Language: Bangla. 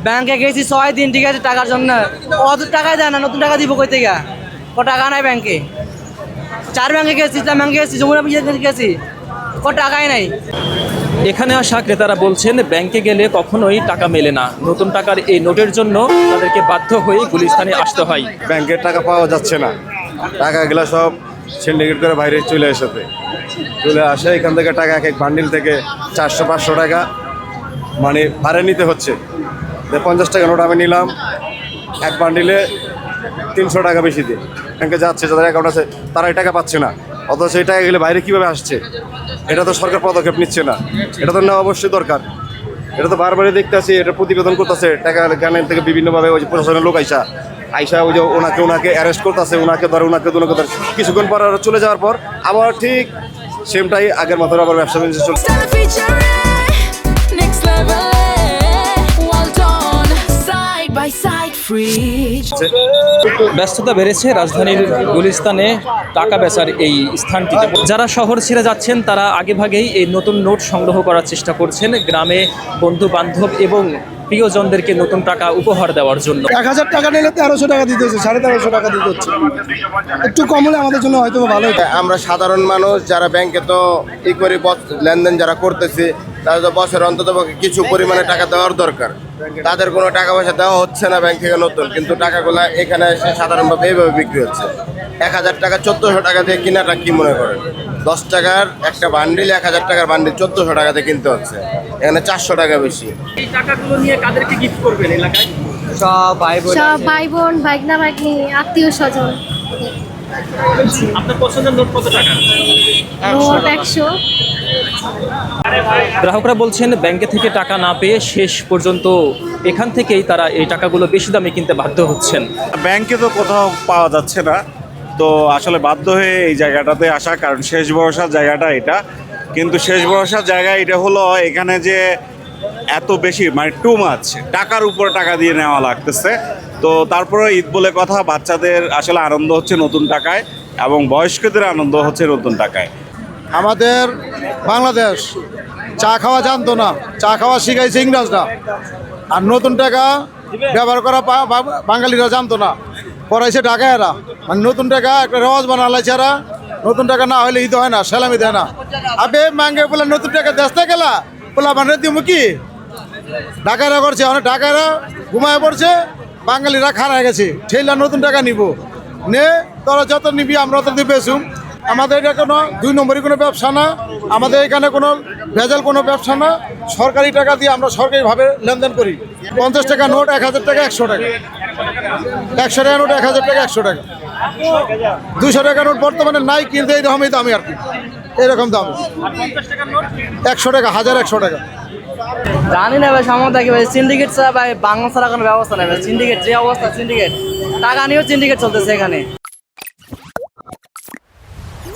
ব্যাংকে গেছি 6 দিন, ঠিক আছে, টাকার জন্য অত টাকাই দেয় না। নতুন টাকা দিব কই থেকে? টাকা নাই ব্যাংকে। 4 ব্যাংকে গেছি, ইসলাম ব্যাংকে গেছি, যমুনা ব্যাংকে গেছি, টাকাই নাই। এখানে আসা ক্রেতারা বলছেন ব্যাংকে গেলে কখনোই টাকা মেলে না। নতুন টাকার এই নোটের জন্য তাদেরকে বাধ্য হয়ে গুলিস্তানে আসতে হয়। ব্যাংকের টাকা পাওয়া যাচ্ছে না, টাকাগুলো সব সিন্ডিকেট করে বাইরে চলে আসে। এখান থেকে টাকা এক এক বান্ডিল থেকে 400-500 টাকা মানে ভাড়া নিতে হচ্ছে। 50 টাকা নোট আমি নিলাম, এক বান্ডিলে 300 টাকা বেশি দিয়ে ব্যাংকে যাচ্ছে। যাদের অ্যাকাউন্ট আছে তারা এই টাকা পাচ্ছে না, অথচ এই টাকা গেলে বাইরে কীভাবে আসছে? এটা তো সরকার পদক্ষেপ নিচ্ছে না, এটা তো নেওয়া অবশ্যই দরকার। এটা তো বারবারই দেখতে আছি, এটা প্রতিবেদন করতেছে টাকা গানের থেকে বিভিন্নভাবে ওই যে প্রশাসনের লোক আইসা ওই যে ওনাকে অ্যারেস্ট করতেছে, ওনাকে ধরে কিছুক্ষণ পর চলে যাওয়ার পর আবার ঠিক সেমটাই আগের মতো আবার ব্যবসা বাণিজ্য চলছে। ব্যস্ততা বেড়েছে রাজধানীর গুলিস্তানে টাকা বেচার এই স্থানটিতে। যারা শহর ছেড়ে যাচ্ছেন তারা আগেভাগেই এই নতুন নোট সংগ্রহ করার চেষ্টা করছেন গ্রামে বন্ধু বান্ধব এবং প্রিয়জনদেরকে নতুন টাকা উপহার দেওয়ার জন্য। 1000 টাকা নিলে 1300 টাকা দিতে হচ্ছে, 1350 টাকা দিতে হচ্ছে। একটু কম হলে আমাদের জন্য হয়তো ভালো হতো। আমরা সাধারণ মানুষ যারা ব্যাংকে তো করে লেনদেন যারা করতেছে, তাদের তো বছর অন্তত কিছু পরিমাণে টাকা দেওয়ার দরকার। তাদের কোনো টাকা পয়সা দেওয়া হচ্ছে না ব্যাংক থেকে নতুন, কিন্তু টাকাগুলো এখানে এসে সাধারণভাবে এইভাবে বিক্রি হচ্ছে। 1000 টাকা 1400 টাকা দিয়ে কিনাটা কি মনে করেন? 10 টাকার একটা বান্ডিল, 1000 টাকার বান্ডিল 1400 টাকাতে কিনতে হচ্ছে, এখানে 400 টাকা বেশি। এই টাকাগুলো নিয়ে কাদেরকে গিফট করবেন এলাকায়? সব ভাই বোন, ভাগনা ভাগ্নি, আত্মীয় স্বজন। আপনার পছন্দের নোট কত টাকা? নোট 100। গ্রাহকরা বলছেন ব্যাংকে থেকে টাকা না পেয়ে শেষ পর্যন্ত এখান থেকেই তারা এই টাকাগুলো বেশি দামে কিনতে বাধ্য হচ্ছেন। ব্যাংকে তো কোথাও পাওয়া যাচ্ছে না, তো আসলে বাধ্য হয়ে এই জায়গাটাতে আসা, কারণ শেষ ভরসার জায়গাটা এটা। কিন্তু শেষ ভরসার জায়গা এটা হলো এখানে যে এত বেশি মানে টু মাছ টাকার উপর টাকা দিয়ে নেওয়া লাগতেছে। তো তারপরে ঈদ বলে কথা, বাচ্চাদের আসলে আনন্দ হচ্ছে নতুন টাকায় এবং বয়স্কদের আনন্দ হচ্ছে নতুন টাকায়। আমাদের বাংলাদেশ চা খাওয়া জানতো না, চা খাওয়া শিখাইছে ইংরেজরা। আর নতুন টাকা ব্যবহার করা বাঙালিরা জানতো না, পড়াইছে ঢাকায়রা। মানে নতুন টাকা একটা রেওয়াজ বানালাইছে এরা। নতুন টাকা না হলে ঈদ হয় না, সেলামি দেয় না। আবে মাঙ্গে বলে নতুন টাকা দেশতে গেলা বলা মানে দিমুখী ঢাকায়রা করছে, অনেক ঢাকায়রা ঘুমায় পড়ছে, বাঙালিরা খারায় গেছে। ঠেলা নতুন টাকা নিব নে, তোরা যত নিবি আমরা তত বেচুম। আমাদের এটা কোনো 2 নম্বরই কোনো ব্যবসা না, আমাদের এখানে কোনো ভেজাল কোনো ব্যবসা না। সরকারি টাকা দিয়ে আমরা সরকারিভাবে লেনদেন করি। 50 টাকা নোট 1000 টাকা 100 টাকা, 100 টাকা নোট 1000 টাকা 100 টাকা, 200 টাকা নোট বর্তমানে নাই, কিন্তু এইরকমই দামি আর কি, এরকম দাম। 100 টাকা, 1100 টাকা। জানি না ভাই, সমস্যা কি ভাই? সিন্ডিকেট ছাড়া ভাই বাংলা ছাড়া কোনো ব্যবস্থা নেই ভাই। সিন্ডিকেট যে অবস্থা, সিন্ডিকেট টাকা নিয়েও সিন্ডিকেট চলতেছে এখানে।